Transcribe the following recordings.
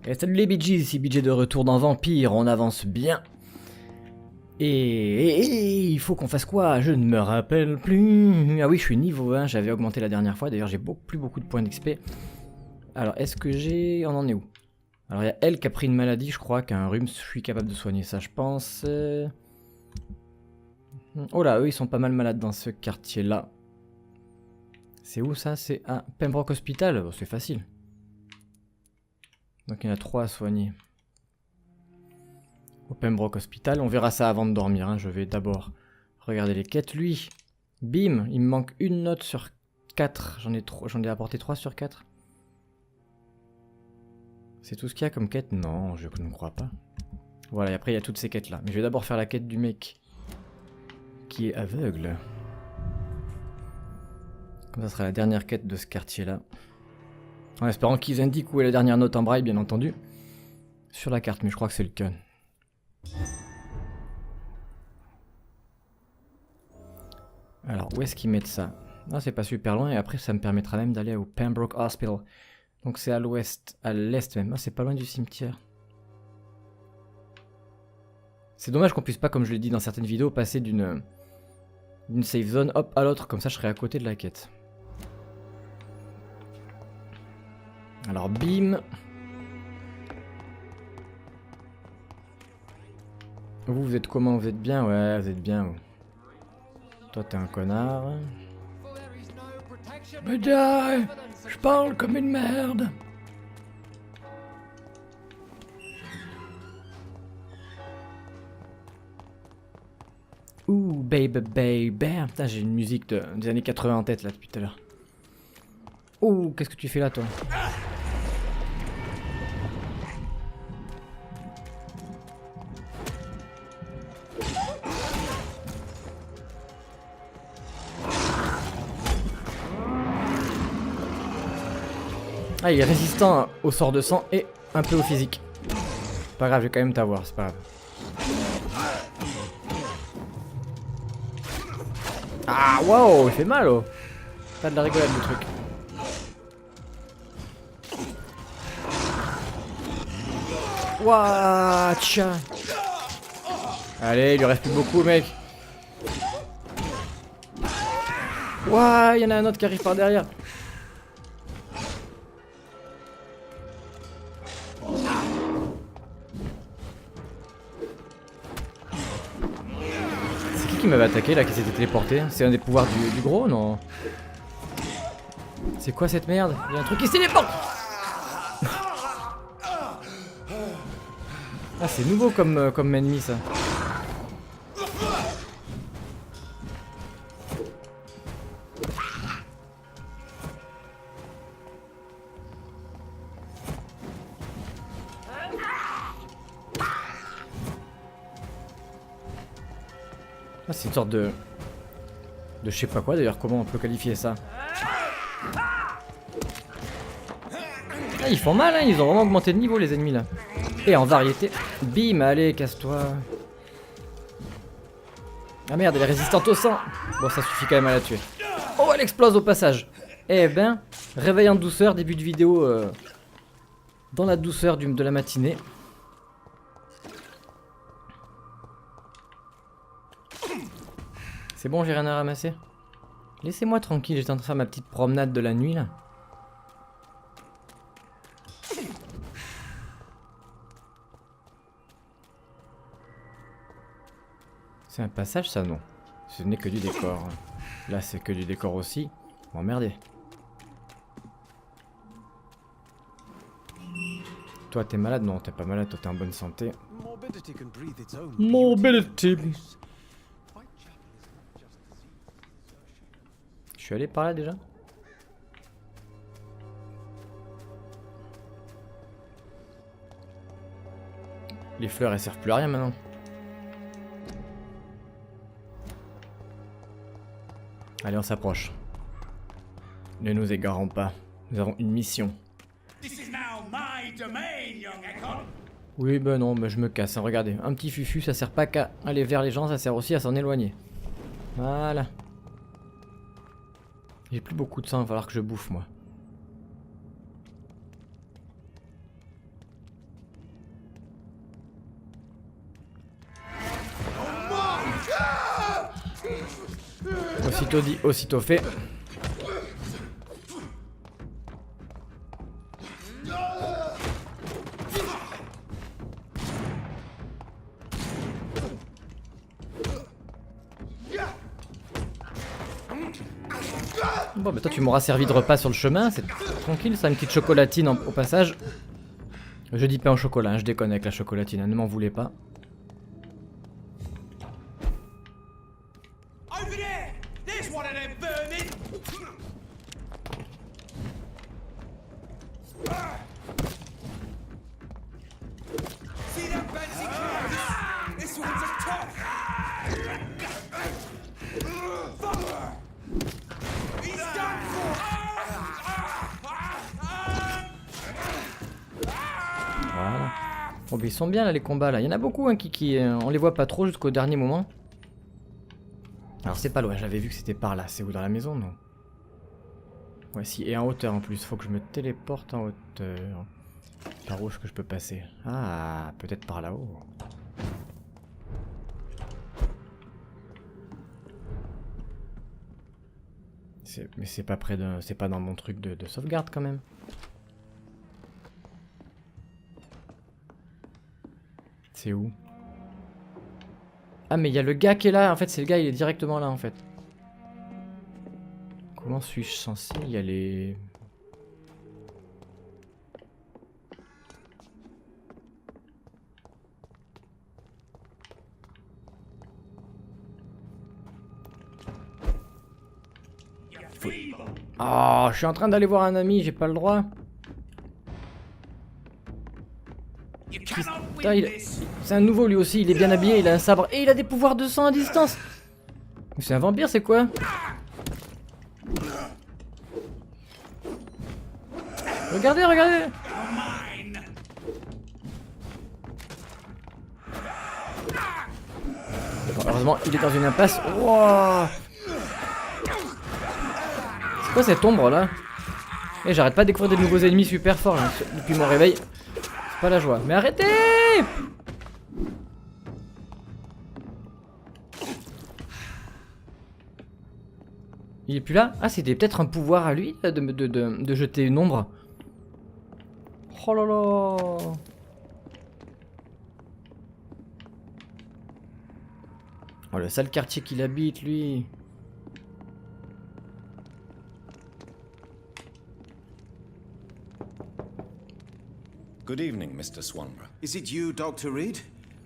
Et salut les BeeJay, ici BeeJay de retour dans Vampyr, on avance bien. Et il faut qu'on fasse quoi? Je ne me rappelle plus. Ah oui, je suis niveau 1, j'avais augmenté la dernière fois, d'ailleurs j'ai plus beaucoup de points d'XP. Alors, est-ce que j'ai... On en est où? Alors, il y a elle qui a pris une maladie, je crois, qu'un rhume, je suis capable de soigner ça, je pense. Oh là, eux, ils sont pas mal malades dans ce quartier-là. C'est où ça? C'est à Pembroke Hospital? Oh, c'est facile. Donc il y en a 3 à soigner. Au Pembroke Hospital, on verra ça avant de dormir, hein. Je vais d'abord regarder les quêtes. Lui, bim, il me manque une note sur 4. J'en ai apporté 3 sur 4. C'est tout ce qu'il y a comme quête? Non, je ne crois pas. Voilà, et après il y a toutes ces quêtes là. Mais je vais d'abord faire la quête du mec qui est aveugle. Comme ça sera la dernière quête de ce quartier là. En espérant qu'ils indiquent où est la dernière note en braille, bien entendu. Sur la carte, mais je crois que c'est le cas. Alors, où est-ce qu'ils mettent ça? Ah, c'est pas super loin, et après ça me permettra même d'aller au Pembroke Hospital. Donc c'est à l'ouest, à l'est même. Ah, c'est pas loin du cimetière. C'est dommage qu'on puisse pas, comme je l'ai dit dans certaines vidéos, passer d'une safe zone, hop, à l'autre, comme ça je serai à côté de la quête. Alors, bim. Vous êtes comment? Vous êtes bien? Ouais, vous êtes bien. Vous. Toi, t'es un connard. BeeJay, je parle comme une merde. Ouh, baby. Putain, j'ai une musique des années 80 en tête là depuis tout à l'heure. Ouh, qu'est-ce que tu fais là, toi? Ah, il est résistant au sort de sang et un peu au physique. Pas grave, je vais quand même t'avoir, c'est pas grave. Ah, waouh, il fait mal, oh. Pas de la rigolade, le truc. Waouh, tcha. Allez, il lui reste plus beaucoup, mec. Waouh, il y en a un autre qui arrive par derrière. Qui m'avait attaqué là, qui s'était téléporté? C'est un des pouvoirs du gros, non? C'est quoi cette merde? Il y a un truc qui se téléporte. Ah, c'est nouveau comme ennemi ça. Ah, c'est une sorte de je sais pas quoi d'ailleurs, comment on peut qualifier ça? Ah, ils font mal, hein, ils ont vraiment augmenté de niveau les ennemis là. Et en variété. Bim, allez, casse-toi. Ah merde, elle est résistante au sang. Bon, ça suffit quand même à la tuer. Oh, elle explose au passage. Eh ben, réveil en douceur, début de vidéo dans la douceur de la matinée. C'est bon, j'ai rien à ramasser. Laissez-moi tranquille, j'étais en train de faire ma petite promenade de la nuit là. C'est un passage ça, non? Ce n'est que du décor. Là c'est que du décor aussi. M'emmerder. Toi t'es malade? Non, t'es pas malade, toi t'es en bonne santé. Morbidity. Je suis allé par là déjà? Les fleurs elles servent plus à rien maintenant. Allez, on s'approche. Ne nous égarons pas. Nous avons une mission. Oui, ben non, mais je me casse. Hein. Regardez, un petit fufu, ça sert pas qu'à aller vers les gens, ça sert aussi à s'en éloigner. Voilà. J'ai plus beaucoup de sang, il va falloir que je bouffe, moi. Aussitôt dit, aussitôt fait. Bon, bah toi tu m'auras servi de repas sur le chemin, c'est tranquille, ça, une petite chocolatine au passage. Je dis pain au chocolat, hein, je déconne avec la chocolatine, hein, ne m'en voulez pas. Voilà. Bon, bah, ils sont bien là les combats là, il y en a beaucoup hein, on les voit pas trop jusqu'au dernier moment. Alors c'est pas loin, j'avais vu que c'était par là, c'est où, dans la maison? Non. Ouais si, et en hauteur en plus, faut que je me téléporte en hauteur. Par où est-ce que je peux passer? Ah, peut-être par là-haut. Mais c'est pas près de... c'est pas dans mon truc de sauvegarde quand même. C'est où? Ah mais il y a le gars qui est là, en fait c'est le gars, il est directement là en fait. Comment suis-je censé y aller? Oh, je suis en train d'aller voir un ami, j'ai pas le droit. Putain, c'est un nouveau lui aussi, il est bien habillé, il a un sabre et il a des pouvoirs de sang à distance. C'est un vampire, c'est quoi? Regardez, regardez. Bon, heureusement, il est dans une impasse. Wow. C'est quoi cette ombre là? Et j'arrête pas de découvrir des nouveaux ennemis super forts là, depuis mon réveil. C'est pas la joie. Mais arrêtez! Il est plus là? Ah, c'était peut-être un pouvoir à lui de jeter une ombre. Oh là là! Oh, le sale quartier qu'il habite, lui. Good evening, Mr. Swanborough. Is it you, Dr. Reed?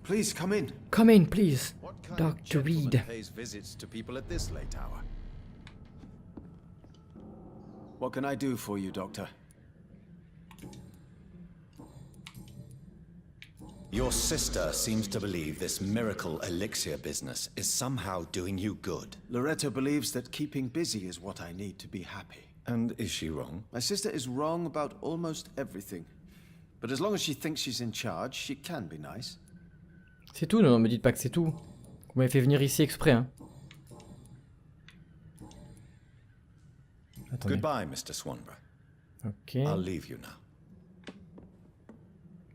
Please come in. Come in, please, What kind Dr. of gentleman Reed. pays visits to people at this late hour? What can I do for you, Doctor? Your sister seems to believe this miracle elixir business is somehow doing you good. Loretta believes that keeping busy is what I need to be happy. And is she wrong? My sister is wrong about almost everything. But as long as she thinks she's in charge, she can be nice. C'est tout? Non, me dites pas que c'est tout. Vous m'avez fait venir ici exprès, hein. Attendez. Goodbye, Mr. Swanborough. Ok. I'll leave you now.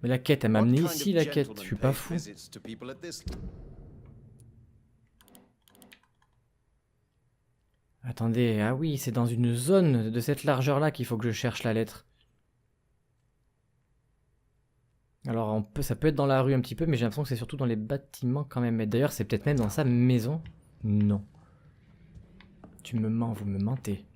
Mais la quête, elle m'a What amené kind ici, of la quête. gentleman Je suis pas pays fou. visits to people at this- Attendez, ah oui, c'est dans une zone de cette largeur-là qu'il faut que je cherche la lettre. Alors, ça peut être dans la rue un petit peu, mais j'ai l'impression que c'est surtout dans les bâtiments quand même. Et d'ailleurs, c'est peut-être même dans sa maison. Non. Tu me mens, vous me mentez.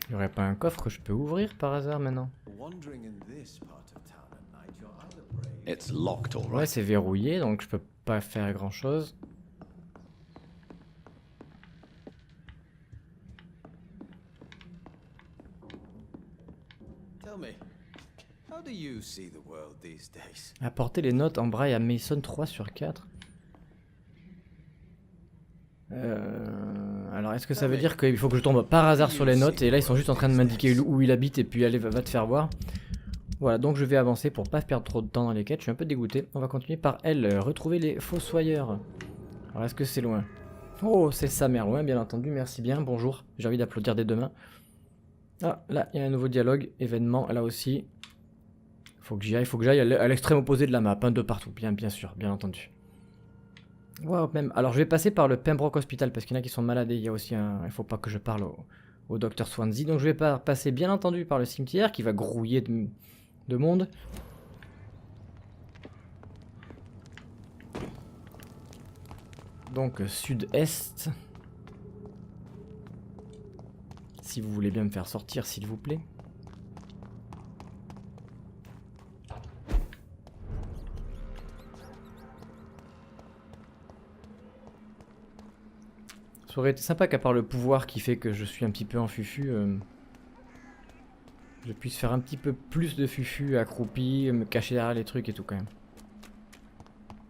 Il n'y aurait pas un coffre que je peux ouvrir par hasard maintenant? Wandering in this part of town at night, you're either brave. It's locked, all Ouais, right. c'est verrouillé, donc je peux pas faire grand-chose. Tell me, how do you see the world these days? Apporter les notes en braille à Mason 3 sur 4. Alors est-ce que ça veut dire qu'il faut que je tombe par hasard sur les notes et là ils sont juste en train de m'indiquer où il habite et puis allez va te faire voir. Voilà, donc je vais avancer pour pas perdre trop de temps dans les quêtes, je suis un peu dégoûté. On va continuer par elle, retrouver les fossoyeurs. Alors est-ce que c'est loin? Oh, c'est sa mère loin bien entendu, merci bien, bonjour. J'ai envie d'applaudir des deux mains. Ah, là il y a un nouveau dialogue, événement, là aussi. Faut que j'y aille, à l'extrême opposé de la map, hein, de partout, bien sûr, bien entendu. Wow, même. Alors je vais passer par le Pembroke Hospital parce qu'il y en a qui sont malades et il y a aussi un... Il faut pas que je parle au docteur Swansea. Donc je vais passer bien entendu par le cimetière qui va grouiller de monde. Donc sud-est. Si vous voulez bien me faire sortir, s'il vous plaît. Ça aurait été sympa qu'à part le pouvoir qui fait que je suis un petit peu en fufu, je puisse faire un petit peu plus de fufu accroupi, me cacher derrière les trucs et tout quand même.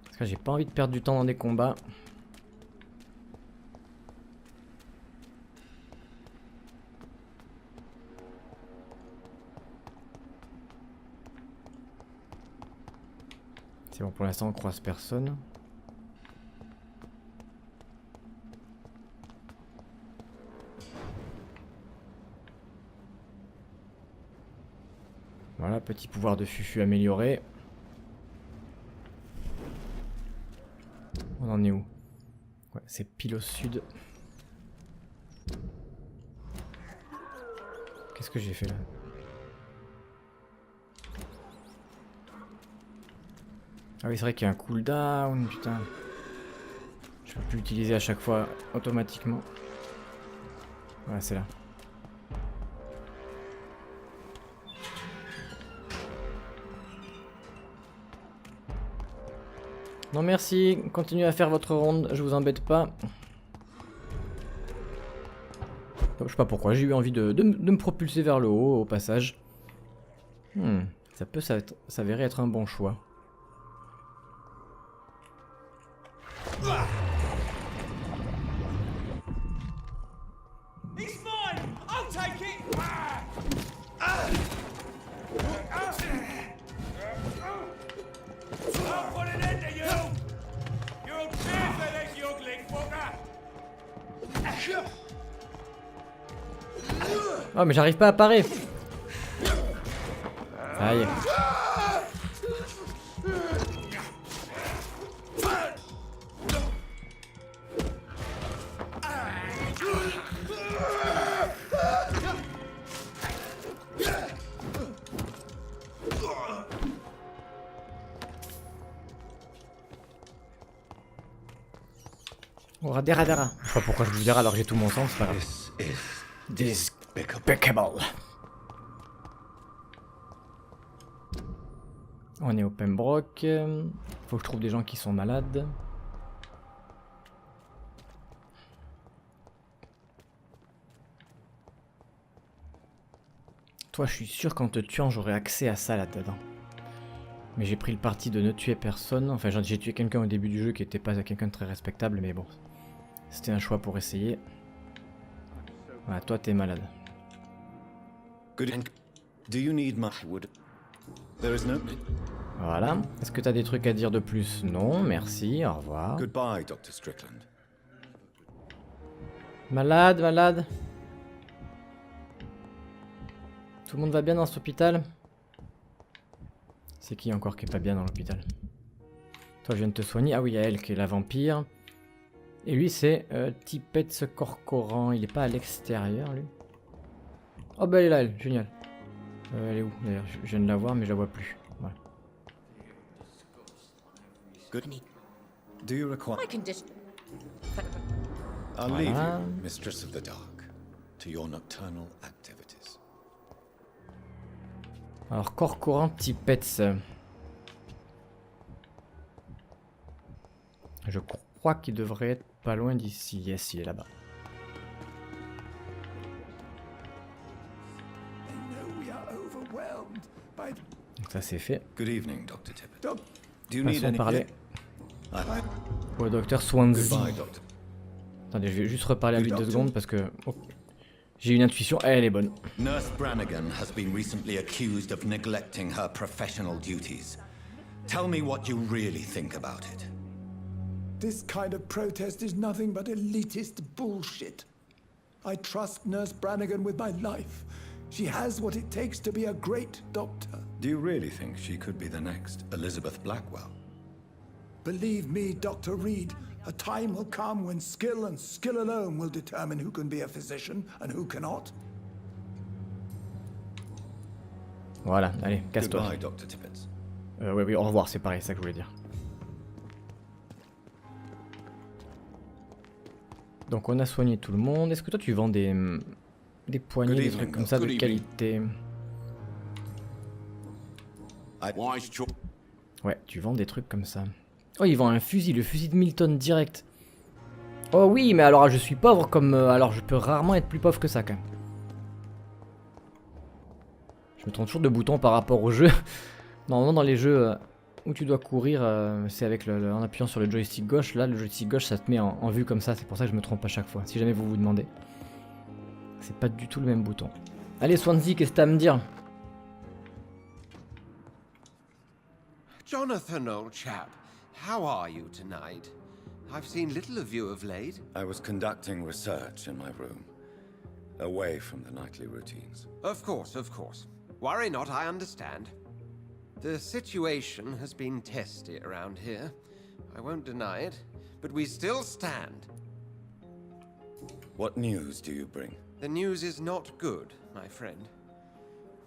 Parce que j'ai pas envie de perdre du temps dans des combats. C'est bon, pour l'instant on croise personne. Voilà, petit pouvoir de fufu amélioré. On en est où? Ouais, c'est pile au sud. Qu'est-ce que j'ai fait là? Ah oui, c'est vrai qu'il y a un cooldown, putain. Je peux plus l'utiliser à chaque fois automatiquement. Voilà, c'est là. Non merci, continuez à faire votre ronde, je vous embête pas. Je sais pas pourquoi, j'ai eu envie de me propulser vers le haut au passage. Ça peut s'avérer être un bon choix. Oh mais j'arrive pas à parer. Aïe. Oh, radera. Je sais pas pourquoi je vous dirai alors que j'ai tout mon sang, c'est pas grave. Despicable. On est au Pembroke. Faut que je trouve des gens qui sont malades. Toi, je suis sûr qu'en te tuant, j'aurai accès à ça là-dedans. Mais j'ai pris le parti de ne tuer personne. Enfin, j'ai tué quelqu'un au début du jeu qui était pas quelqu'un de très respectable, mais bon. C'était un choix pour essayer. Voilà, toi, t'es malade. Do you need my wood? There is no. Voilà. Est-ce que t'as des trucs à dire de plus? Non, merci, au revoir. Goodbye, Dr. Strickland. Malade, malade. Tout le monde va bien dans cet hôpital? C'est qui encore qui est pas bien dans l'hôpital? Toi, je viens de te soigner. Ah oui, il y a elle qui est la vampire. Et lui, c'est Tipetz Corcoran. Il est pas à l'extérieur, lui. Oh, bah elle est là, elle. Génial. Elle est où d'ailleurs? Je viens de la voir, mais je la vois plus. Voilà. Good. Do you require? I'll Voilà. leave you, Mistress of the Dark, to your nocturnal activities. Alors, Corcoran Tipetz. Je crois qu'il devrait être pas loin d'ici. Yes, il est là-bas. Donc ça c'est fait. Good evening, Dr. Tippett. Do you Passons need any... parler I- au docteur Swansea. Goodbye, Doctor. Attendez, je vais juste reparler à lui 2 secondes parce que oh, j'ai une intuition, elle est bonne. Nurse Brannigan has been recently accused of neglecting her professional duties. Tell me what you really think about it. This kind of protest is nothing but elitist bullshit. I trust Nurse Brannigan with my life. She has what it takes to be a great doctor. Do you really think she could be the next Elizabeth Blackwell? Believe me, Dr. Reed, a time will come when skill and skill alone will determine who can be a physician and who cannot. Voilà, allez, casse-toi. Goodbye, Dr. Tippett. Oui, au revoir, c'est pareil, c'est ça que je voulais dire. Donc on a soigné tout le monde. Est-ce que toi tu vends des poignées, des trucs comme ça de qualité? Ouais, tu vends des trucs comme ça. Oh, il vend un fusil, le fusil de Milton direct. Oh oui, mais alors je suis pauvre comme... alors je peux rarement être plus pauvre que ça quand même. Je me trompe toujours de bouton par rapport au jeu. Normalement dans les jeux où tu dois courir, c'est avec en appuyant sur le joystick gauche. Là le joystick gauche ça te met en vue comme ça, c'est pour ça que je me trompe à chaque fois. Si jamais vous vous demandez. C'est pas du tout le même bouton. Allez Swansea, qu'est-ce que t'as à me dire? Jonathan, old chap, how are you tonight? I've seen little of you of late. I was conducting research in my room, away from the nightly routines. Of course, of course. Worry not, I understand. The situation has been testy around here. I won't deny it, but we still stand. What news do you bring? The news is not good, my friend.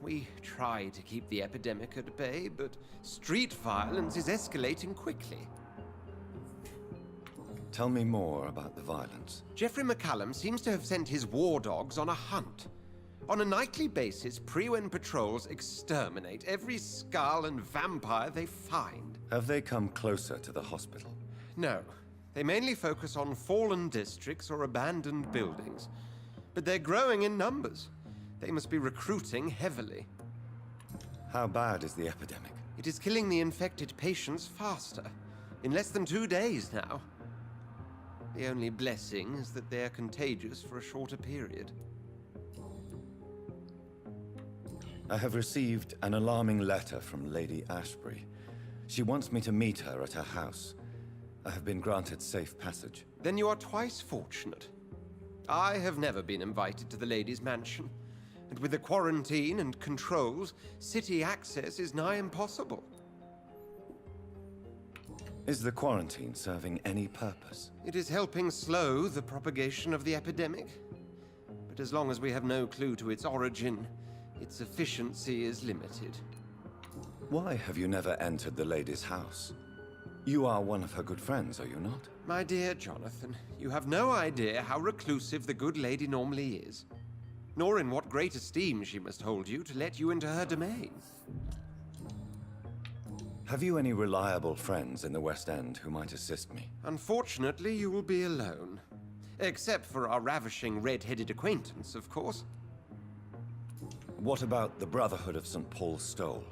We try to keep the epidemic at bay, but street violence is escalating quickly. Tell me more about the violence. Geoffrey McCallum seems to have sent his war dogs on a hunt. On a nightly basis, Prewen patrols exterminate every skull and vampire they find. Have they come closer to the hospital? No. They mainly focus on fallen districts or abandoned buildings. But they're growing in numbers. They must be recruiting heavily. How bad is the epidemic? It is killing the infected patients faster. In less than 2 days now. The only blessing is that they are contagious for a shorter period. I have received an alarming letter from Lady Ashbury. She wants me to meet her at her house. I have been granted safe passage. Then you are twice fortunate. I have never been invited to the lady's mansion. And with the quarantine and controls, city access is nigh impossible. Is the quarantine serving any purpose? It is helping slow the propagation of the epidemic. But as long as we have no clue to its origin, its efficiency is limited. Why have you never entered the lady's house? You are one of her good friends, are you not? My dear Jonathan, you have no idea how reclusive the good lady normally is. Nor in what great esteem she must hold you to let you into her domain. Have you any reliable friends in the West End who might assist me? Unfortunately, you will be alone. Except for our ravishing red-headed acquaintance, of course. What about the Brotherhood of St. Paul's Stole?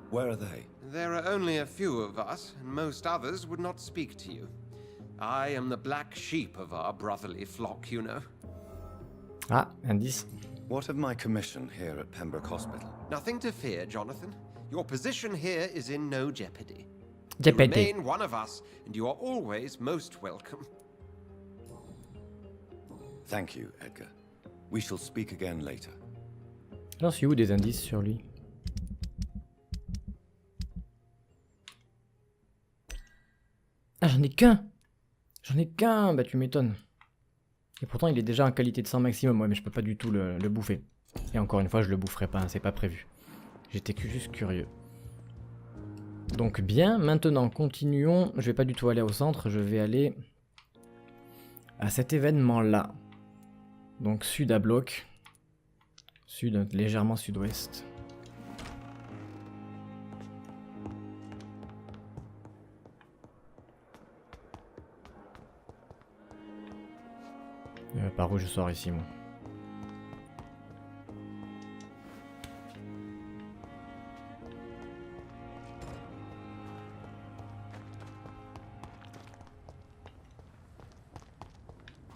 Where are they? There are only a few of us, and most others would not speak to you. I am the black sheep of our brotherly flock, you know. Ah, indice. What of my commission here at Pembroke Hospital? Nothing to fear, Jonathan. Your position here is in no jeopardy. Jeopardy. You remain one of us, and you are always most welcome. Thank you, Edgar. We shall speak again later. Alors, c'est où des indices sur lui? Ah, j'en ai qu'un! J'en ai qu'un! Bah, tu m'étonnes. Et pourtant, il est déjà en qualité de 100 maximum. Ouais, mais je peux pas du tout le bouffer. Et encore une fois, je le boufferai pas, hein, c'est pas prévu. J'étais juste curieux. Donc, bien. Maintenant, continuons. Je vais pas du tout aller au centre. Je vais aller à cet événement-là. Donc, sud à bloc. Sud, légèrement sud-ouest. Par où je sors ici, moi?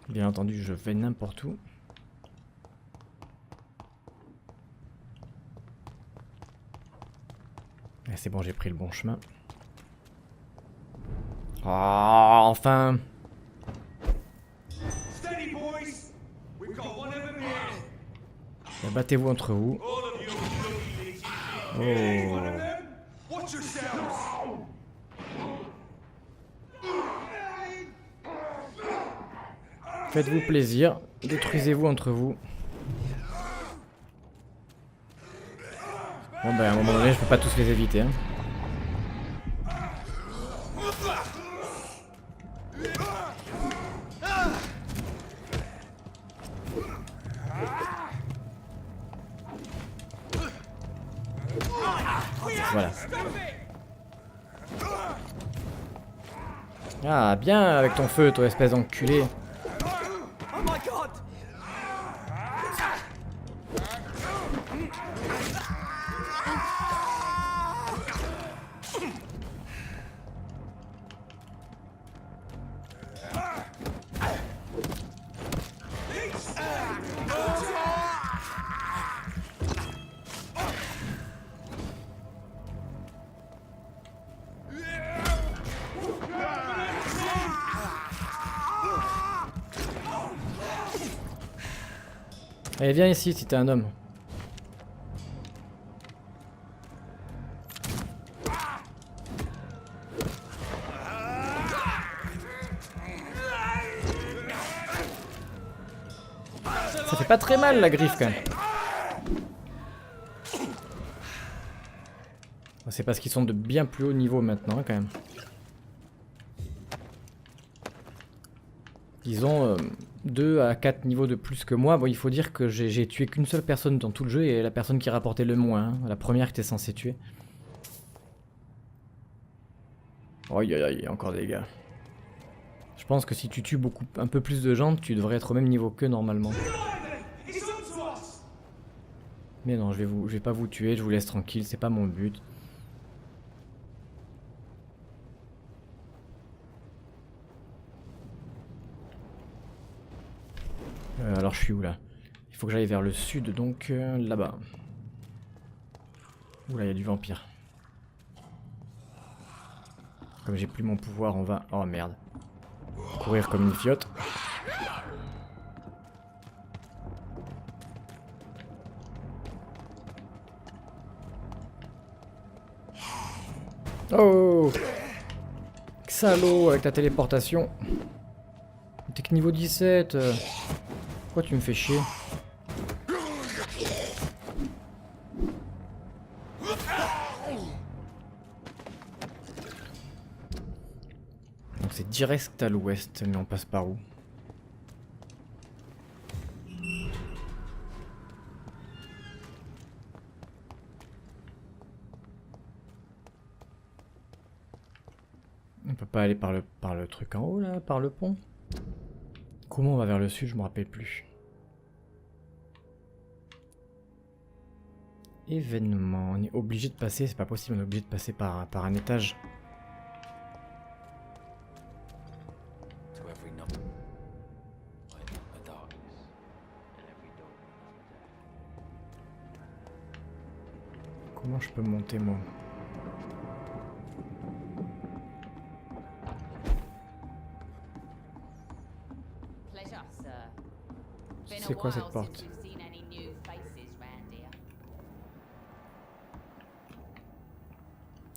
Bien entendu, je vais n'importe où. C'est bon, j'ai pris le bon chemin. Ah, enfin! Battez-vous entre vous. Oh. Faites-vous plaisir. Détruisez-vous entre vous. Bon bah à un moment donné je peux pas tous les éviter hein. Voilà. Ah bien avec ton feu toi espèce d'enculé. Allez viens ici si t'es un homme. Ça fait pas très mal la griffe quand même. C'est parce qu'ils sont de bien plus haut niveau maintenant quand même. Ils ont 2 à 4 niveaux de plus que moi. Bon, il faut dire que j'ai tué qu'une seule personne dans tout le jeu et la personne qui rapportait le moins. Hein. La première que t'es censé tuer. Aïe aïe aïe, encore des gars. Je pense que si tu tues un peu plus de gens, tu devrais être au même niveau que normalement. Mais non, je vais pas vous tuer, je vous laisse tranquille, c'est pas mon but. Alors je suis où là? Il faut que j'aille vers le sud, donc là-bas. Oula, il y a du vampire. Comme j'ai plus mon pouvoir, on va... Oh merde. Courir comme une fiotte. Oh! Salaud avec ta téléportation. T'es que niveau 17. Pourquoi tu me fais chier? Donc c'est direct à l'ouest, mais on passe par où? On peut pas aller par le truc en haut là, par le pont? Comment on va vers le sud, je me rappelle plus. Événement, on est obligé de passer, c'est pas possible, on est obligé de passer par un étage. Comment je peux monter moi? C'est quoi cette porte?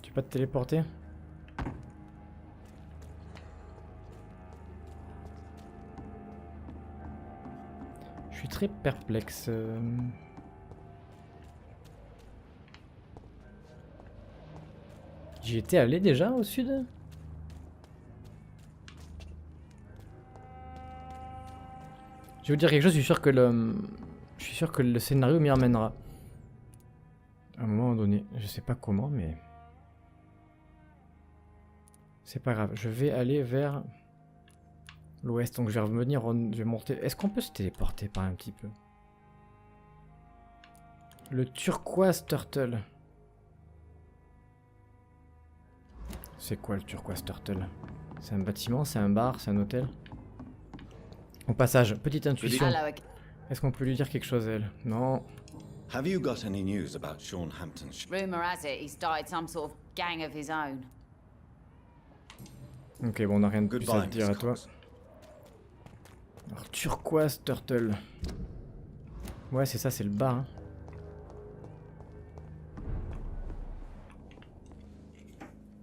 Tu peux pas te téléporter? Je suis très perplexe. J'y étais allé déjà au sud? Je vais vous dire quelque chose, je suis sûr que le scénario m'y ramènera. À un moment donné, je sais pas comment, mais c'est pas grave. Je vais aller vers l'ouest, donc je vais revenir, je vais monter. Est-ce qu'on peut se téléporter par un petit peu? Le turquoise turtle. C'est quoi le turquoise turtle? C'est un bâtiment, c'est un bar, c'est un hôtel? Au passage, petite intuition. Est-ce qu'on peut lui dire quelque chose, elle? Non. Have you got any news about Sean Hampton's... Rumor has it he's started some sort of gang of his own. Ok, bon, on n'a rien de plus à te dire à toi. Alors, turquoise turtle. Ouais, c'est ça, c'est le bas. Hein.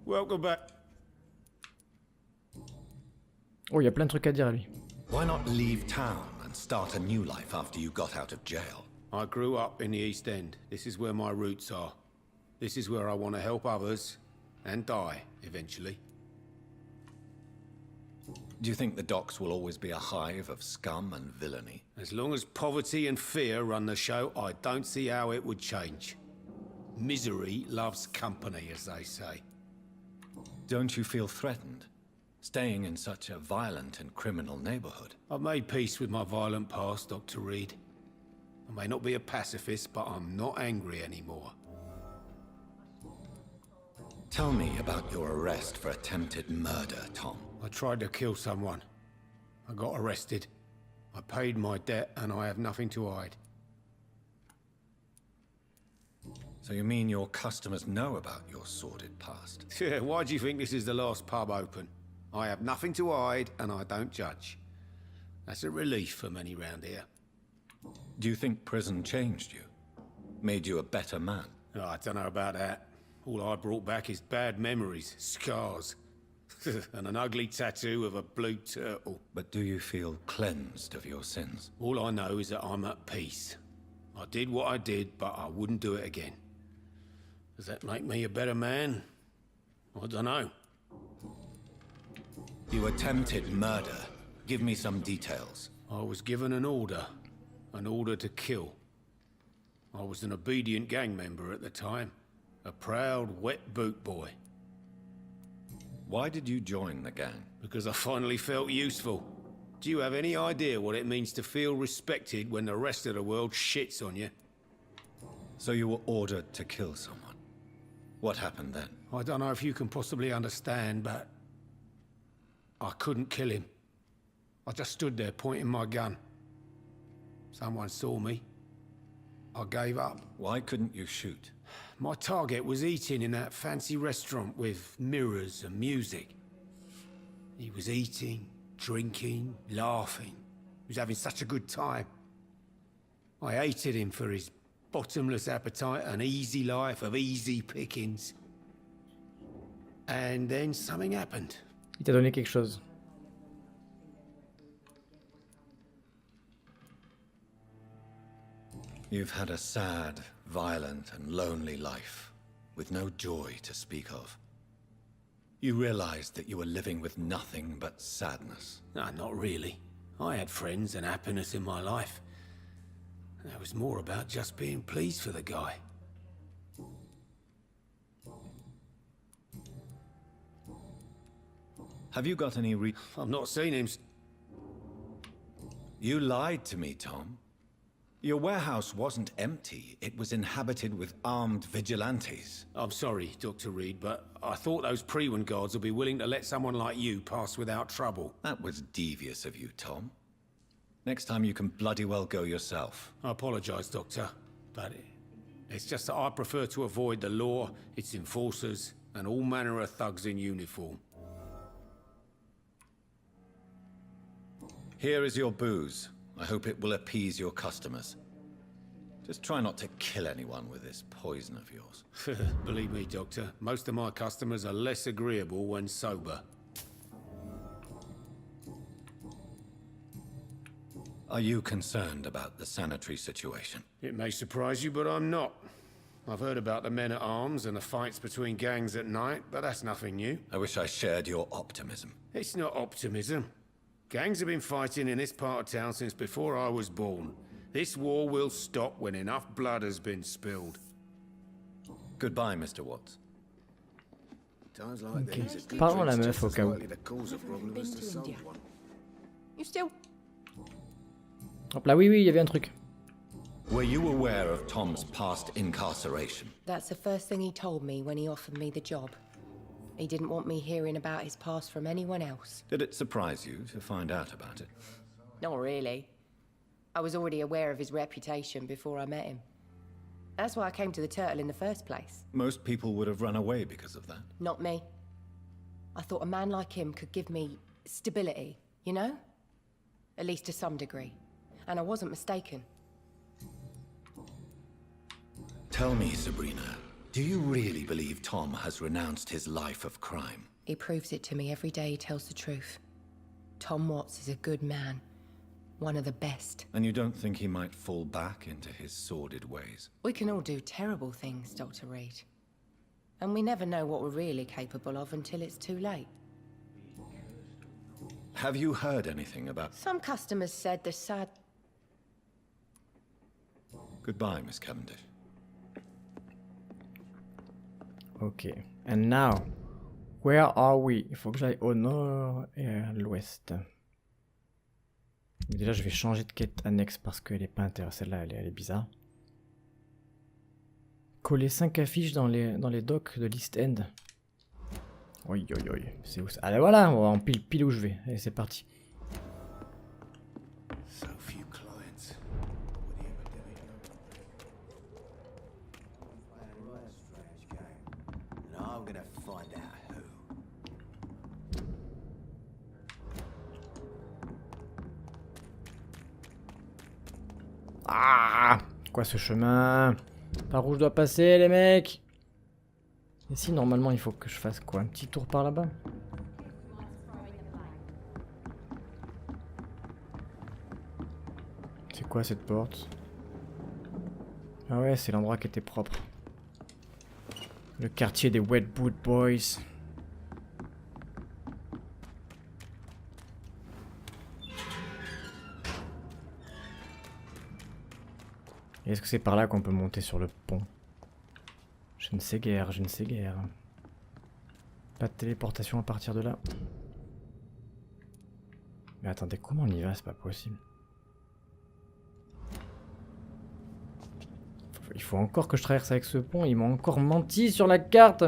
Welcome back. Oh, il y a plein de trucs à dire à lui. Why not leave town and start a new life after you got out of jail? I grew up in the East End. This is where my roots are. This is where I want to help others and die eventually. Do you think the docks will always be a hive of scum and villainy? As long as poverty and fear run the show, I don't see how it would change. Misery loves company, as they say. Don't you feel threatened, staying in such a violent and criminal neighborhood? I've made peace with my violent past, Dr. Reed. I may not be a pacifist, but I'm not angry anymore. Tell me about your arrest for attempted murder, Tom. I tried to kill someone. I got arrested. I paid my debt, and I have nothing to hide. So you mean your customers know about your sordid past? Yeah, why do you think this is the last pub open? I have nothing to hide, and I don't judge. That's a relief for many round here. Do you think prison changed you? Made you a better man? Oh, I don't know about that. All I brought back is bad memories, scars, and an ugly tattoo of a blue turtle. But do you feel cleansed of your sins? All I know is that I'm at peace. I did what I did, but I wouldn't do it again. Does that make me a better man? I don't know. You attempted murder. Give me some details. I was given an order to kill. I was an obedient gang member at the time, a proud wet boot boy. Why did you join the gang? Because I finally felt useful. Do you have any idea what it means to feel respected when the rest of the world shits on you? So you were ordered to kill someone. What happened then? I don't know if you can possibly understand, but I couldn't kill him. I just stood there pointing my gun. Someone saw me. I gave up. Why couldn't you shoot? My target was eating in that fancy restaurant with mirrors and music. He was eating, drinking, laughing. He was having such a good time. I hated him for his bottomless appetite and easy life of easy pickings. And then something happened. Il t'a donné quelque chose. You've had a sad, violent, and lonely life, with no joy to speak of. You realized that you were living with nothing but sadness. No, not really. I had friends and happiness in my life. It was more about just being pleased for the guy. Have you got any I've not seen him. You lied to me, Tom. Your warehouse wasn't empty. It was inhabited with armed vigilantes. I'm sorry, Dr. Reed, but I thought those Prewen guards would be willing to let someone like you pass without trouble. That was devious of you, Tom. Next time you can bloody well go yourself. I apologize, Doctor, but it's just that I prefer to avoid the law, its enforcers, and all manner of thugs in uniform. Here is your booze. I hope it will appease your customers. Just try not to kill anyone with this poison of yours. Believe me, Doctor, most of my customers are less agreeable when sober. Are you concerned about the sanitary situation? It may surprise you, but I'm not. I've heard about the men-at-arms and the fights between gangs at night, but that's nothing new. I wish I shared your optimism. It's not optimism. Gangs have been fighting in this part of town since before I was born. This war will stop when enough blood has been spilled. Goodbye, Mr. Watts. Times like these, a good Parlons à la drink's meuf just au as cas où. likely to cause a problem as to solve one. You still... Hop là, oui, oui, il y avait un truc. Were you aware of Tom's past incarceration? That's the first thing he told me when he offered me the job. He didn't want me hearing about his past from anyone else. Did it surprise you to find out about it? Not really. I was already aware of his reputation before I met him. That's why I came to the Turtle in the first place. Most people would have run away because of that. Not me. I thought a man like him could give me stability, you know? At least to some degree. And I wasn't mistaken. Tell me, Sabrina, do you really believe Tom has renounced his life of crime? He proves it to me every day he tells the truth. Tom Watts is a good man. One of the best. And you don't think he might fall back into his sordid ways? We can all do terrible things, Dr. Reed. And we never know what we're really capable of until it's too late. Have you heard anything about... Some customers said the sad... Goodbye, Miss Cavendish. Ok. And now, where are we? Il faut que j'aille au nord et à l'ouest. Déjà, je vais changer de quête annexe parce qu'elle est pas intéressante. Celle-là, elle est bizarre. Coller 5 affiches dans les docks de l'East End. Oui, oui, oui. C'est où ça? Allez, voilà, on va en pile où je vais. Allez, c'est parti. So few clients. Now I'm gonna find out who. Ah! Quoi ce chemin? Par où je dois passer, les mecs? Et si normalement il faut que je fasse quoi? Un petit tour par là-bas? C'est quoi cette porte? Ah ouais, c'est l'endroit qui était propre. Le quartier des Wet Boot Boys. Est-ce que c'est par là qu'on peut monter sur le pont? Je ne sais guère, je ne sais guère. Pas de téléportation à partir de là. Mais attendez, comment on y va? C'est pas possible. Il faut encore que je traverse avec ce pont. Ils m'ont encore menti sur la carte.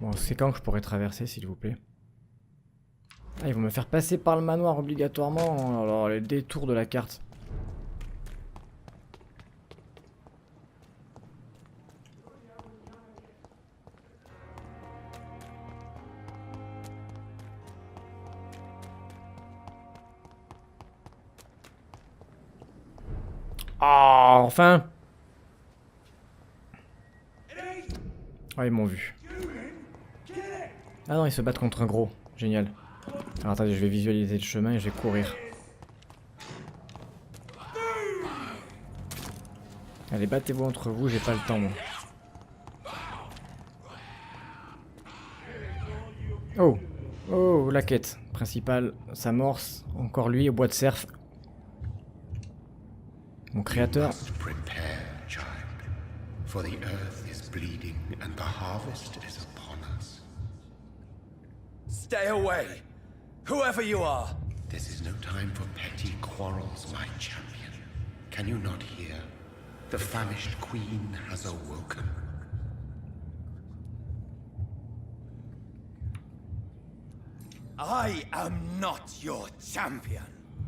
Bon, c'est quand que je pourrais traverser, s'il vous plaît? Ah, ils vont me faire passer par le manoir obligatoirement. Alors, les détours de la carte. Ah, enfin! Ah, ils m'ont vu. Ah non, ils se battent contre un gros. Génial. Alors attendez, je vais visualiser le chemin et je vais courir. Allez, battez-vous entre vous, j'ai pas le temps moi. Oh! Oh, la quête principale s'amorce. Encore lui au bois de cerf. Mon créateur. Prepare, child, for the earth is bleeding and the harvest is upon us. Stay away, whoever you are. This is no time for petty quarrels, my champion. Can you not hear? The famished queen has awoken. I am not your champion.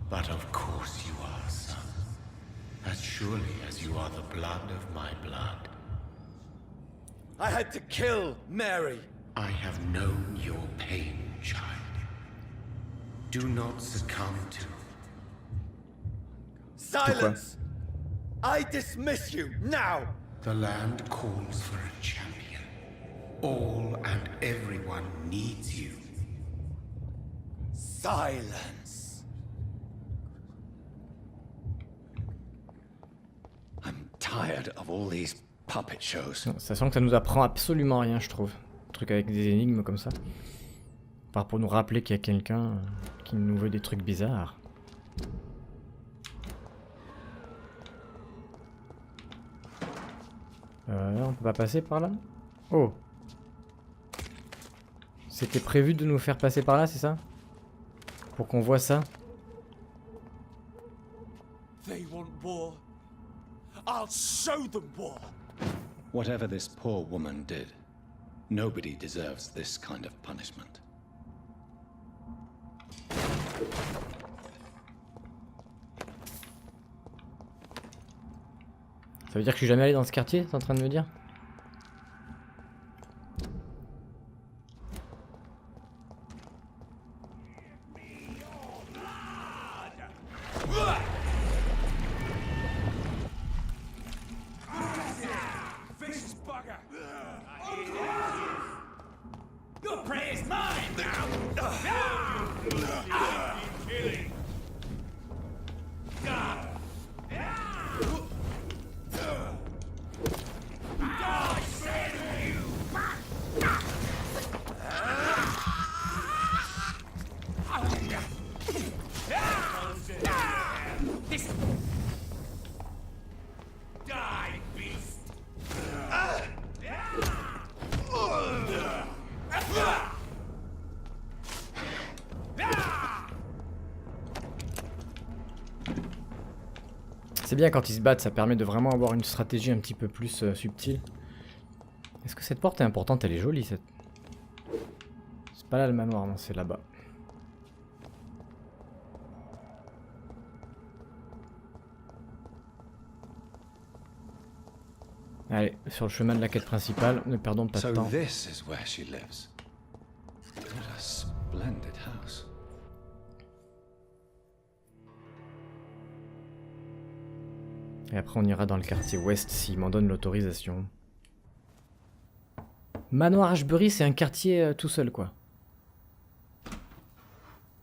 But of course you are, son. As surely as you are the blood of my blood. I had to kill Mary. I have known your pain, child. Do not succumb to... Silence! I dismiss you, now! The land calls for a champion. All and everyone needs you. Silence! I'm tired of all these puppet shows. Non, ça sent que ça nous apprend absolument rien, je trouve. Un truc avec des énigmes comme ça. Par pour nous rappeler qu'il y a quelqu'un qui nous veut des trucs bizarres. On peut pas passer par là? Oh! C'était prévu de nous faire passer par là, c'est ça? Pour qu'on voit ça? They want war. I'll show them war! Whatever this poor woman did, nobody deserves this kind of punishment. Ça veut dire que je suis jamais allé dans ce quartier, t'es en train de me dire? C'est bien quand ils se battent, ça permet de vraiment avoir une stratégie un petit peu plus subtile. Est-ce que cette porte est importante? Elle est jolie cette... C'est pas là le manoir, non, c'est là-bas. Allez, sur le chemin de la quête principale, ne perdons pas de temps. So this is where she lives. What a splendid house. Et après on ira dans le quartier ouest s'il m'en donne l'autorisation. Manoir Ashbury, c'est un quartier tout seul quoi.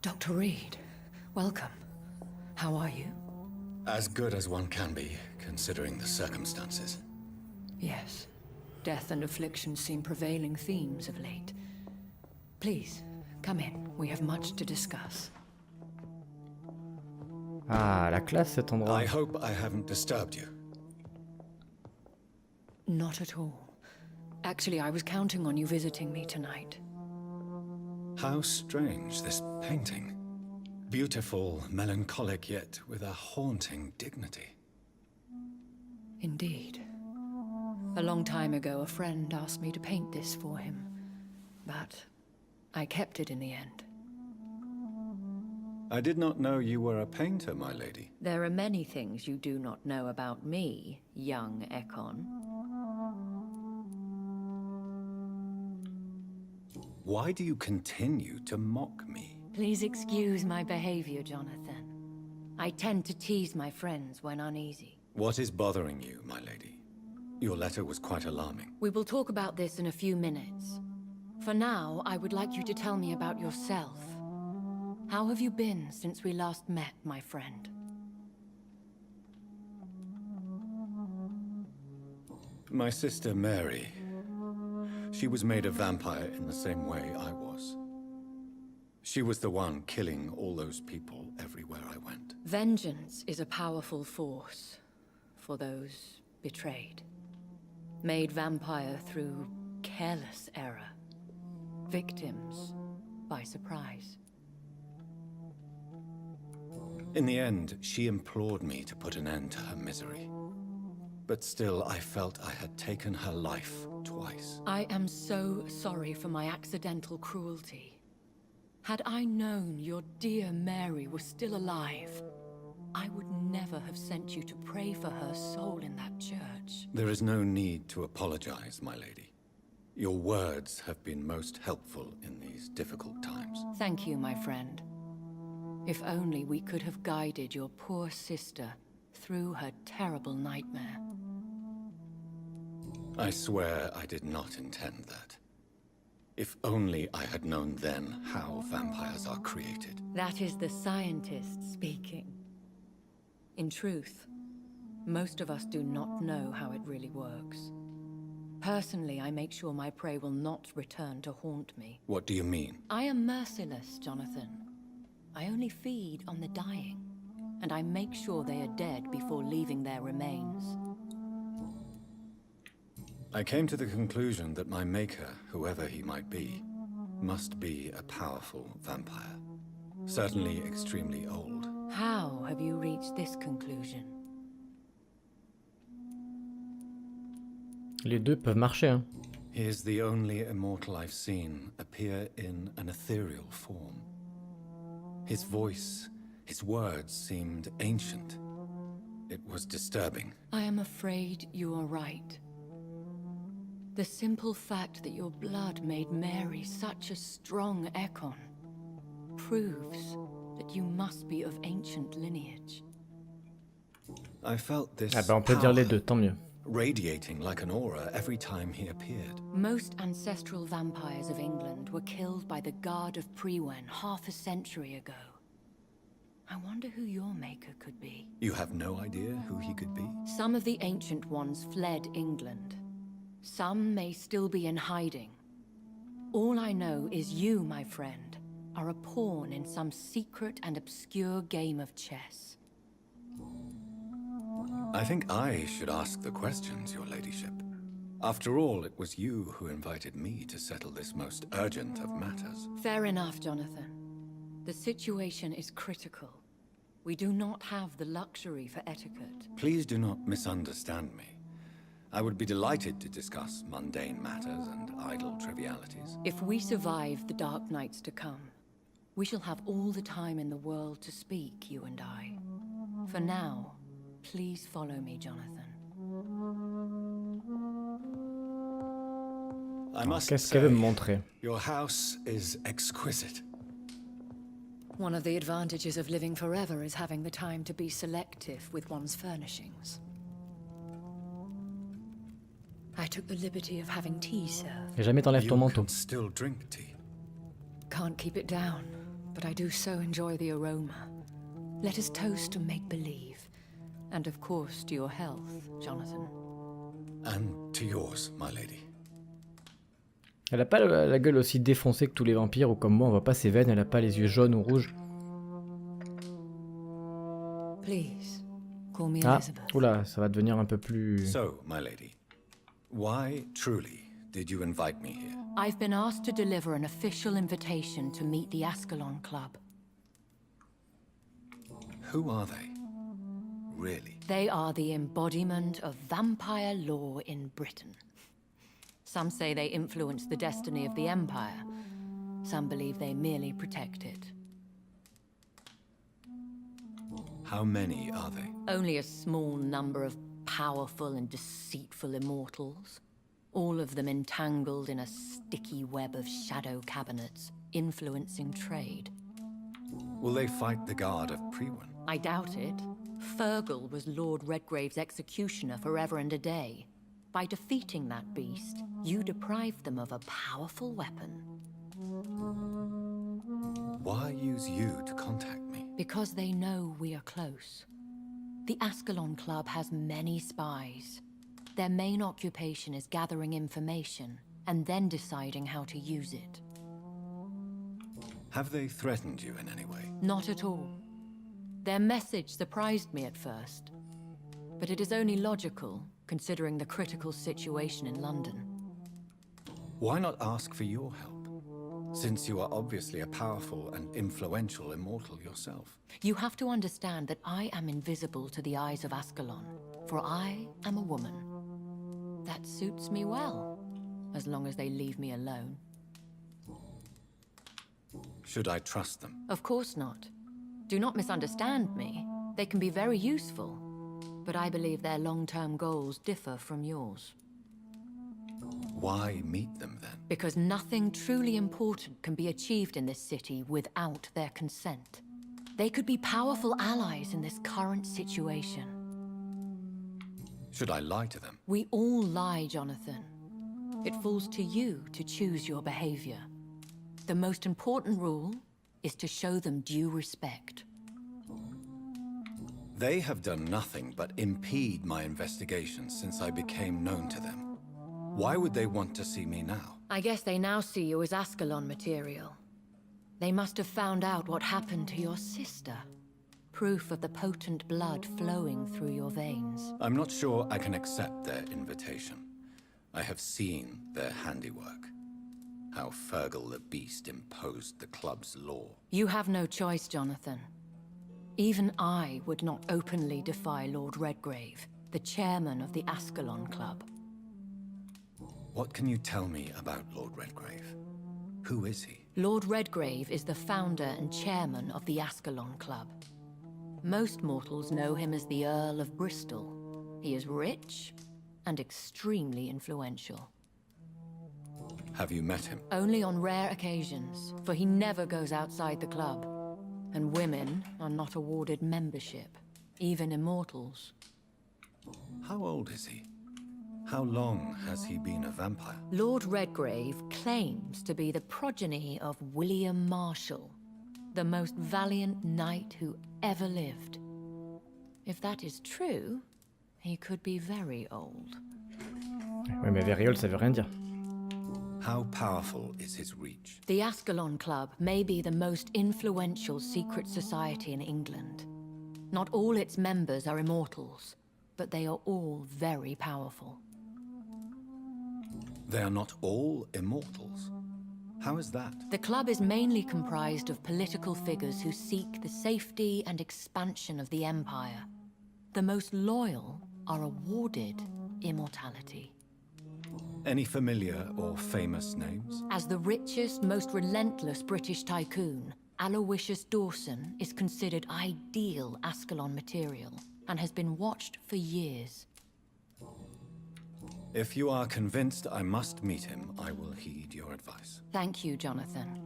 Dr. Reed, welcome. How are you? As good as one can be, considering the circumstances. Yes. Death and affliction seem prevailing themes of late. Please, come in. We have much to discuss. Ah, la classe cet endroit. I hope I haven't disturbed you. Not at all. Actually, I was counting on you visiting me tonight. How strange, this painting. Beautiful, melancholic, yet with a haunting dignity. Indeed. A long time ago, a friend asked me to paint this for him. But I kept it in the end. I did not know you were a painter, my lady. There are many things you do not know about me, young Ekon. Why do you continue to mock me? Please excuse my behavior, Jonathan. I tend to tease my friends when uneasy. What is bothering you, my lady? Your letter was quite alarming. We will talk about this in a few minutes. For now, I would like you to tell me about yourself. How have you been since we last met, my friend? My sister Mary. She was made a vampire in the same way I was. She was the one killing all those people everywhere I went. Vengeance is a powerful force for those betrayed. Made vampire through careless error. Victims by surprise. In the end, she implored me to put an end to her misery. But still, I felt I had taken her life twice. I am so sorry for my accidental cruelty. Had I known your dear Mary was still alive, I would never have sent you to pray for her soul in that church. There is no need to apologize, my lady. Your words have been most helpful in these difficult times. Thank you, my friend. If only we could have guided your poor sister through her terrible nightmare. I swear I did not intend that. If only I had known then how vampires are created. That is the scientist speaking. In truth, most of us do not know how it really works. Personally, I make sure my prey will not return to haunt me. What do you mean? I am merciless, Jonathan. I only feed on the dying, and I make sure they are dead before leaving their remains. I came to the conclusion that my maker, whoever he might be, must be a powerful vampire. Certainly extremely old. How have you reached this conclusion? Les deux peuvent marcher, hein. He is the only immortal I've seen appear in an ethereal form. His voice, his words seemed ancient. It was disturbing. I am afraid you are right. The simple fact that your blood made Mary such a strong Ekon proves that you must be of ancient lineage. I felt this Ah bah on peut dire les deux, tant mieux. radiating like an aura every time he appeared. Most ancestral vampires of England were killed by the Guard of Prewen half a century ago. I wonder who your maker could be. You have no idea who he could be? Some of the ancient ones fled England. Some may still be in hiding. All I know is you, my friend, are a pawn in some secret and obscure game of chess. I think I should ask the questions, your ladyship. After all, it was you who invited me to settle this most urgent of matters. Fair enough, Jonathan. The situation is critical. We do not have the luxury for etiquette. Please do not misunderstand me. I would be delighted to discuss mundane matters and idle trivialities. If we survive the dark nights to come, we shall have all the time in the world to speak, you and I. For now, please follow me, Jonathan. I must Qu'est-ce qu'elle veut me say, montrer? your house is exquisite. One of the advantages of living forever is having the time to be selective with one's furnishings. I took the liberty of having tea served. Et jamais t'enlèves ton You manteau. can still drink tea. Can't keep it down, but I do so enjoy the aroma. Let us toast to make-believe. And of course to your health, Jonathan. And to yours, my lady. Elle a pas la gueule aussi défoncée que tous les vampires, ou comme moi on voit pas ses veines, elle a pas les yeux jaunes ou rouges. Please, call me Ah, Elizabeth. oula, ça va devenir un peu plus... So, my lady, why truly did you invite me here? I've been asked to deliver an official invitation to meet the Ascalon Club. Who are they? Really? They are the embodiment of vampire law in Britain. Some say they influence the destiny of the Empire. Some believe they merely protect it. How many are they? Only a small number of powerful and deceitful immortals. All of them entangled in a sticky web of shadow cabinets, influencing trade. Will they fight the Guard of Prewen? I doubt it. Fergal was Lord Redgrave's executioner forever and a day. By defeating that beast, you deprived them of a powerful weapon. Why use you to contact me? Because they know we are close. The Ascalon Club has many spies. Their main occupation is gathering information and then deciding how to use it. Have they threatened you in any way? Not at all. Their message surprised me at first, but it is only logical, considering the critical situation in London. Why not ask for your help, since you are obviously a powerful and influential immortal yourself? You have to understand that I am invisible to the eyes of Ascalon, for I am a woman. That suits me well, as long as they leave me alone. Should I trust them? Of course not. Do not misunderstand me. They can be very useful, but I believe their long-term goals differ from yours. Why meet them then? Because nothing truly important can be achieved in this city without their consent. They could be powerful allies in this current situation. Should I lie to them? We all lie, Jonathan. It falls to you to choose your behavior. The most important rule is to show them due respect. They have done nothing but impede my investigation since I became known to them. Why would they want to see me now? I guess they now see you as Ascalon material. They must have found out what happened to your sister. Proof of the potent blood flowing through your veins. I'm not sure I can accept their invitation. I have seen their handiwork. How Fergal the Beast imposed the club's law. You have no choice, Jonathan. Even I would not openly defy Lord Redgrave, the chairman of the Ascalon Club. What can you tell me about Lord Redgrave? Who is he? Lord Redgrave is the founder and chairman of the Ascalon Club. Most mortals know him as the Earl of Bristol. He is rich and extremely influential. Have you met him? Only on rare occasions, for he never goes outside the club. And women are not awarded membership, even immortals. How old is he? How long has he been a vampire? Lord Redgrave claims to be the progeny of William Marshall, the most valiant knight who ever lived. If that is true, he could be very old. Ouais, mais very old, ça veut rien dire. How powerful is his reach? The Ascalon Club may be the most influential secret society in England. Not all its members are immortals, but they are all very powerful. They are not all immortals. How is that? The club is mainly comprised of political figures who seek the safety and expansion of the Empire. The most loyal are awarded immortality. Any familiar or famous names? As the richest, most relentless British tycoon, Aloysius Dawson is considered ideal Ascalon material and has been watched for years. If you are convinced I must meet him, I will heed your advice. Thank you, Jonathan.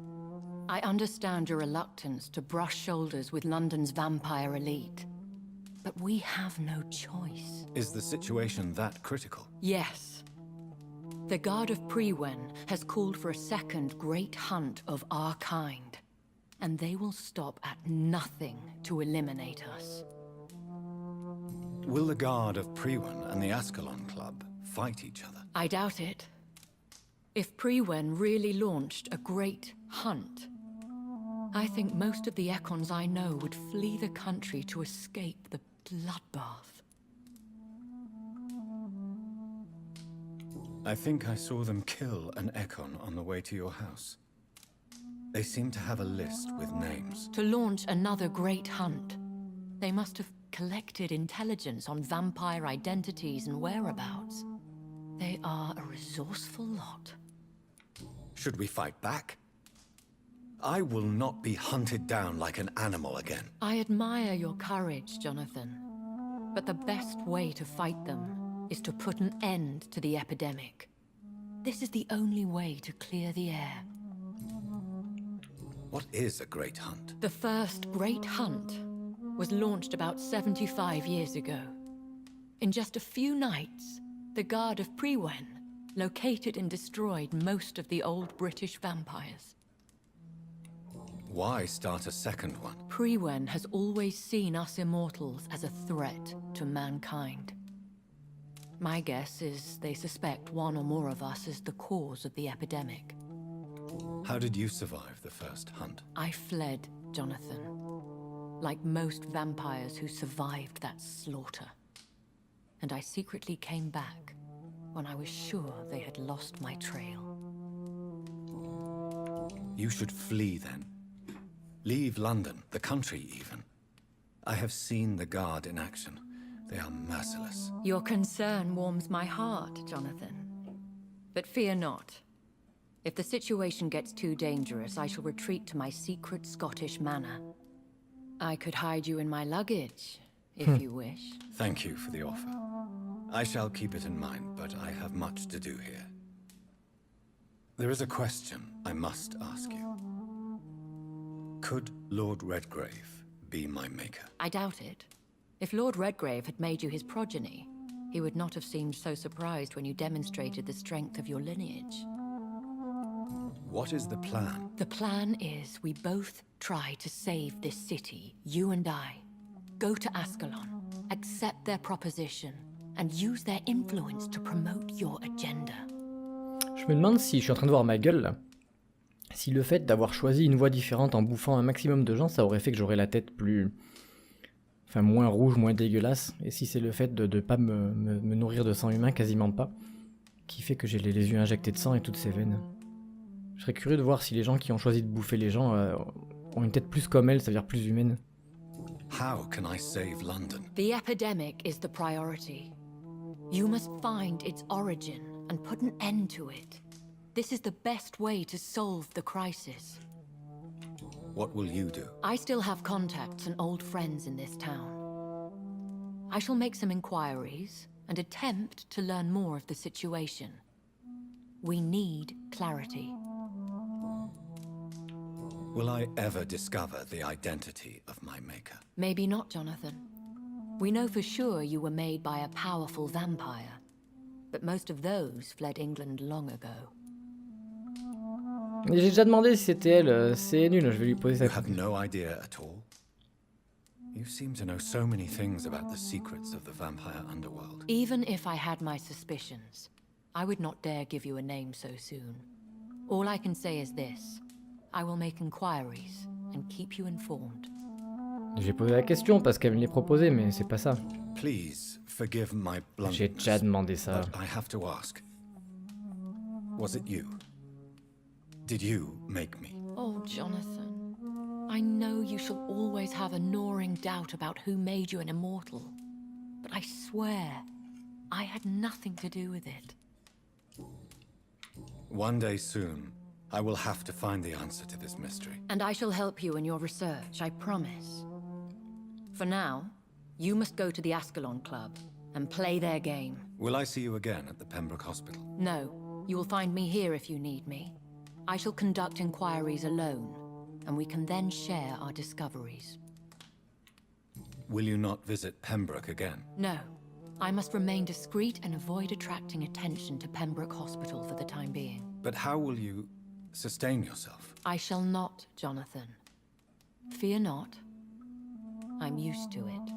I understand your reluctance to brush shoulders with London's vampire elite. But we have no choice. Is the situation that critical? Yes. The Guard of Prewen has called for a second great hunt of our kind. And they will stop at nothing to eliminate us. Will the Guard of Prewen and the Ascalon Club fight each other? I doubt it. If Prewen really launched a great hunt, I think most of the Ekons I know would flee the country to escape the bloodbath. I think I saw them kill an Ekon on the way to your house. They seem to have a list with names. To launch another great hunt, they must have collected intelligence on vampire identities and whereabouts. They are a resourceful lot. Should we fight back? I will not be hunted down like an animal again. I admire your courage, Jonathan. But the best way to fight them is to put an end to the epidemic. This is the only way to clear the air. What is a great hunt? The first great hunt was launched about 75 years ago. In just a few nights, the Guard of Prewen located and destroyed most of the old British vampires. Why start a second one? Prewen has always seen us immortals as a threat to mankind. My guess is they suspect one or more of us as the cause of the epidemic. How did you survive the first hunt? I fled, Jonathan. Like most vampires who survived that slaughter. And I secretly came back when I was sure they had lost my trail. You should flee then. Leave London, the country even. I have seen the Guard in action. They are merciless. Your concern warms my heart, Jonathan. But fear not. If the situation gets too dangerous, I shall retreat to my secret Scottish manor. I could hide you in my luggage, if you wish. Thank you for the offer. I shall keep it in mind, but I have much to do here. There is a question I must ask you. Could Lord Redgrave be my maker? I doubt it. If Lord Redgrave had made you his progeny, he would not have seemed so surprised when you demonstrated the strength of your lineage. What is the plan? The plan is we both try to save this city, you and I. Go to Ascalon, accept their proposition, and use their influence to promote your agenda. Je me demande si je suis en train de voir ma gueule là. Si le fait d'avoir choisi une voie différente en bouffant un maximum de gens, ça aurait fait que j'aurais la tête plus... Enfin, moins rouge, moins dégueulasse. Et si c'est le fait de ne pas me nourrir de sang humain, quasiment pas, qui fait que j'ai les yeux injectés de sang et toutes ces veines. Je serais curieux de voir si les gens qui ont choisi de bouffer les gens ont une tête plus comme elle, ça veut dire plus humaine. How can I save London? The epidemic is the priority. You must find its origin and put an end to it. This is the best way to solve the crisis. What will you do? I still have contacts and old friends in this town. I shall make some inquiries and attempt to learn more of the situation. We need clarity. Will I ever discover the identity of my maker? Maybe not, Jonathan. We know for sure you were made by a powerful vampire, but most of those fled England long ago. J'ai déjà demandé si c'était elle, c'est nul, je vais lui poser You ça. have no idea at all? You seem to know so many things about the secrets of the vampire underworld. Even if I had my suspicions, I would not dare give you a name so soon. All I can say is this. I will make inquiries and keep you informed. J'ai posé la question parce qu'elle me l'ait proposé, mais c'est pas ça. Please forgive my J'ai déjà bluntness, demandé ça. but I have to ask. Was it you? Did you make me? Oh, Jonathan. I know you shall always have a gnawing doubt about who made you an immortal. But I swear, I had nothing to do with it. One day soon, I will have to find the answer to this mystery. And I shall help you in your research, I promise. For now, you must go to the Ascalon Club and play their game. Will I see you again at the Pembroke Hospital? No, you will find me here if you need me. I shall conduct inquiries alone, and we can then share our discoveries. Will you not visit Pembroke again? No, I must remain discreet and avoid attracting attention to Pembroke Hospital for the time being. But how will you sustain yourself? I shall not, Jonathan. Fear not. I'm used to it.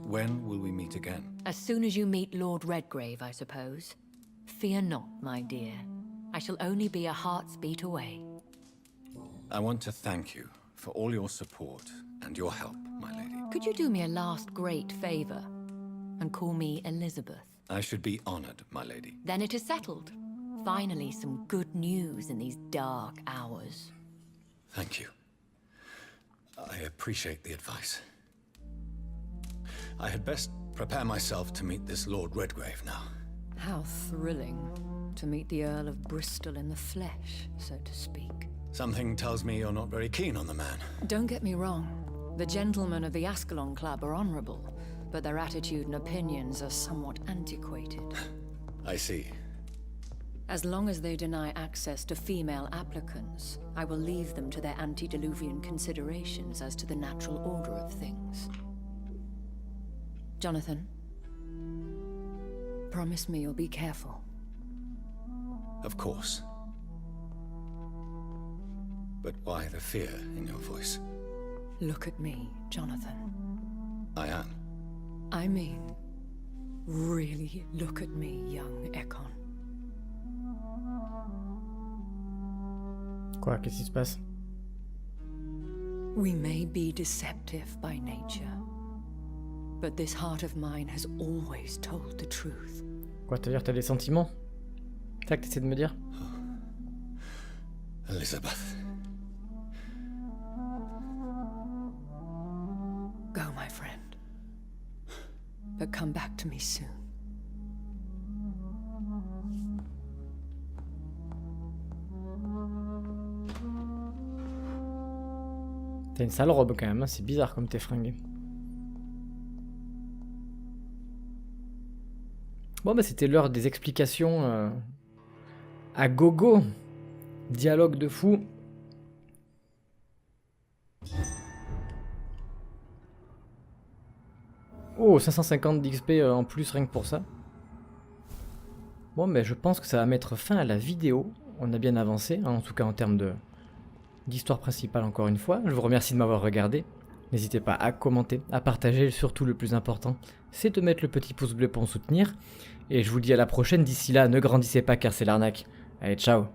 When will we meet again? As soon as you meet Lord Redgrave, I suppose. Fear not, my dear. I shall only be a heart's beat away. I want to thank you for all your support and your help, my lady. Could you do me a last great favor and call me Elizabeth? I should be honored, my lady. Then it is settled. Finally, some good news in these dark hours. Thank you. I appreciate the advice. I had best prepare myself to meet this Lord Redgrave now. How thrilling to meet the Earl of Bristol in the flesh, so to speak. Something tells me you're not very keen on the man. Don't get me wrong. The gentlemen of the Ascalon Club are honorable, but their attitude and opinions are somewhat antiquated. I see. As long as they deny access to female applicants, I will leave them to their antediluvian considerations as to the natural order of things. Jonathan, promise me you'll be careful. Of course. But why the fear in your voice? Look at me, Jonathan. I am. I mean, really look at me, young Ekon. Quoi, qu'est-ce qui se passe? We may be deceptive by nature, but this heart of mine has always told the truth. Quoi, te dire t'as des sentiments? C'est ça que t'essaies de me dire? Elizabeth. Go, my friend. But come back to me soon. T'as une sale robe quand même, hein, c'est bizarre comme t'es fringué. Bon bah c'était l'heure des explications à gogo. Dialogue de fou. Oh, 550 d'XP en plus rien que pour ça. Bon mais je pense que ça va mettre fin à la vidéo. On a bien avancé, hein, en tout cas en termes d'histoire principale encore une fois. Je vous remercie de m'avoir regardé. N'hésitez pas à commenter, à partager, surtout le plus important, c'est de mettre le petit pouce bleu pour me soutenir. Et je vous dis à la prochaine, d'ici là, ne grandissez pas car c'est l'arnaque. Allez, ciao!